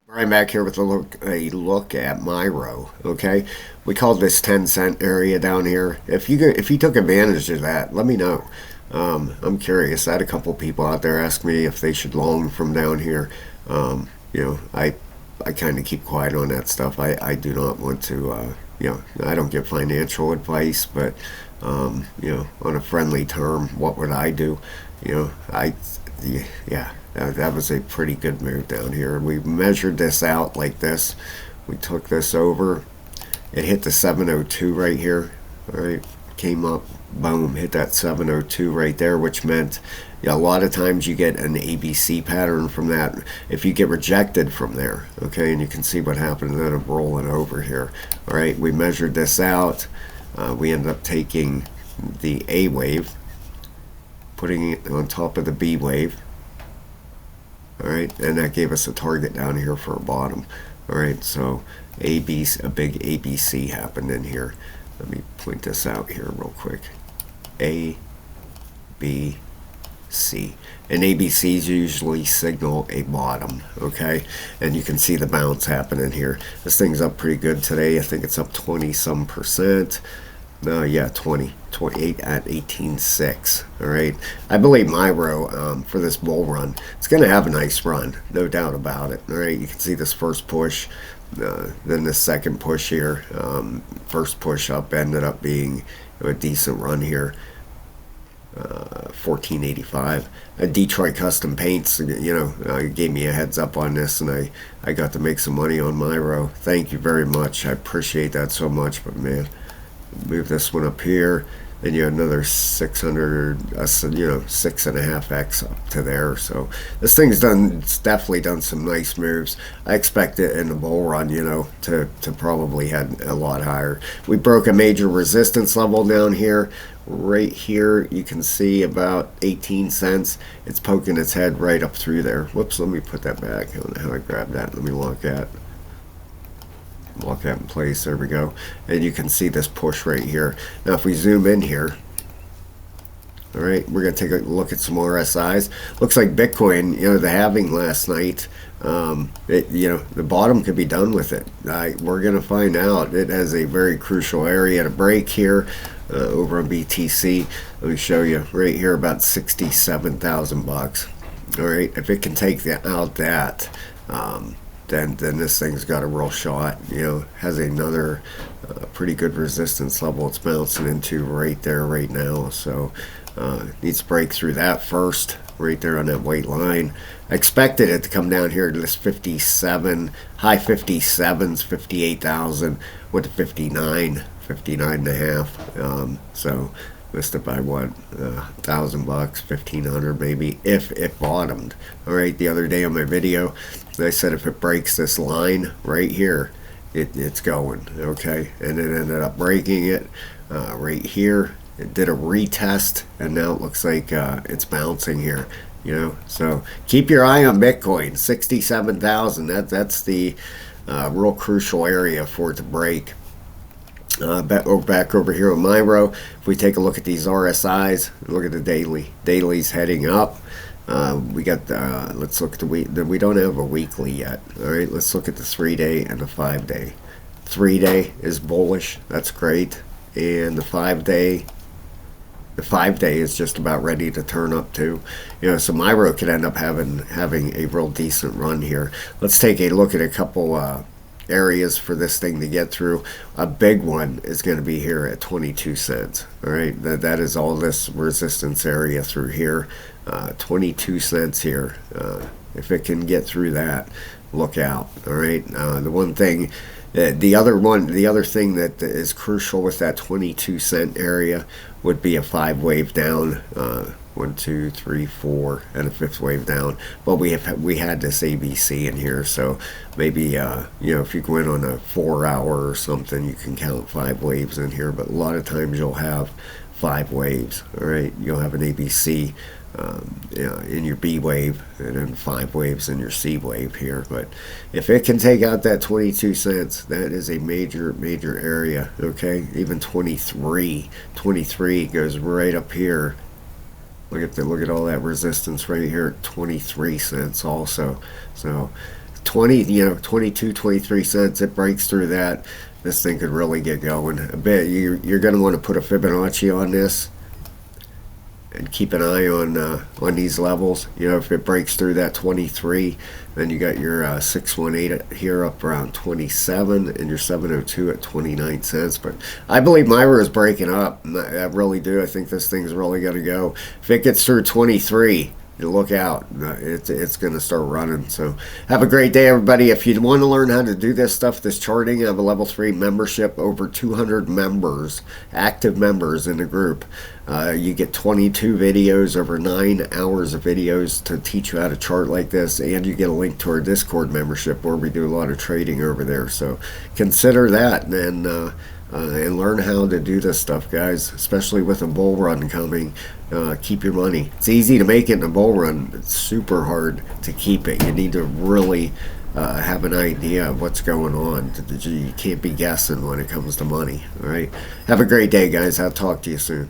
Right back here with a look at Myro. Okay, we called this 10 cent area down here. If you took advantage of that, let me know. I'm curious. I had a couple people out there ask me if they should loan from down here. I kind of keep quiet on that stuff. I do not want to. I don't give financial advice, but on a friendly term, what would I do? You know, I yeah, that was a pretty good move down here. We measured this out like this. We took this over. It hit the 702 right here. All right, came up, boom, hit that 702 right there, which meant a lot of times you get an ABC pattern from that. If you get rejected from there, okay, and you can see what happened, and then I'm rolling over here. All right, we measured this out. We ended up taking the A wave, putting it on top of the B wave. All right, and that gave us a target down here for a bottom. All right, so a big ABC happened in here. Let me point this out here real quick. A, B, C. And ABCs usually signal a bottom, okay? And you can see the bounce happening here. This thing's up pretty good today. I think it's up 20 some percent. No, yeah, 28 at 18.6. All right. I believe Myro, for this bull run, it's going to have a nice run, no doubt about it. All right. You can see this first push, then this second push here. First push up ended up being a decent run here. 1485. Detroit Custom Paints, gave me a heads up on this, and I got to make some money on Myro. Thank you very much. I appreciate that so much, but man, move this one up here, then you have another 600, 6.5x up to there. So this thing's done, it's definitely done some nice moves. I expect it in the bull run, to probably head a lot higher. We broke a major resistance level down here. Right here, you can see about 18 cents. It's poking its head right up through there. Whoops, let me put that back. I don't know how I grabbed that. Let me lock that in place. There we go. And you can see this push right here. Now if we zoom in here, all right, we're going to take a look at some RSIs. Looks like Bitcoin, the halving last night, the bottom could be done with it. We're going to find out. It has a very crucial area to break here over on BTC. Let me show you right here, about 67,000 bucks. All right, if it can take out that, then this thing's got a real shot. Has another pretty good resistance level it's bouncing into right there right now. So needs to break through that first, right there on that white line. I expected it to come down here to this 57, high 57s, 58,000, went to 59 and a half. So missed it by what, $1,000, 1,500 maybe, if it bottomed. All right, the other day on my video, I said if it breaks this line right here, it's going, okay? And it ended up breaking it right here. It did a retest, and now it looks like it's bouncing here. So keep your eye on Bitcoin. 67,000. That's the real crucial area for it to break. Back over here on Myro, if we take a look at these RSIs, look at the daily's heading up. We got let's look at the week. We don't have a weekly yet. All right, let's look at the 3-day and the 5-day. 3-day is bullish. That's great. And the 5-day. The 5-day is just about ready to turn up too. So Myro could end up having a real decent run here. Let's take a look at a couple areas for this thing to get through. A big one is going to be here at 22 cents. All right, that is all this resistance area through here. 22 cents here. If it can get through that, look out. All right. The one thing. The other thing that is crucial with that 22 cent area would be a 5 wave down, 1, 2, 3, 4, and a 5th wave down. But we had this ABC in here, so maybe if you go in on a 4-hour or something, you can count 5 waves in here. But a lot of times you'll have 5 waves. All right, you'll have an ABC. In your B wave, and then 5 waves in your C wave here. But if it can take out that 22 cents, that is a major area. Okay, even 23 goes right up here. Look at all that resistance right here at 23 cents also. So 20, 22, 23 cents, it breaks through that, this thing could really get going a bit. You're going to want to put a Fibonacci on this and keep an eye on these levels. If it breaks through that 23, then you got your 618 here up around 27, and your 702 at 29 cents. But I believe Myro is breaking up. I really do. I think this thing's really going to go. If it gets through 23, look out. It's going to start running. So have a great day, everybody. If you want to learn how to do this stuff, this charting, I have a level 3 membership, over 200 members, active members in the group. You get 22 videos, over 9 hours of videos to teach you how to chart like this, and you get a link to our Discord membership where we do a lot of trading over there. So consider that, and learn how to do this stuff, guys, especially with a bull run coming. Keep your money. It's easy to make it in a bull run. It's super hard to keep it. You need to really have an idea of what's going on. You can't be guessing when it comes to money. All right. Have a great day, guys. I'll talk to you soon.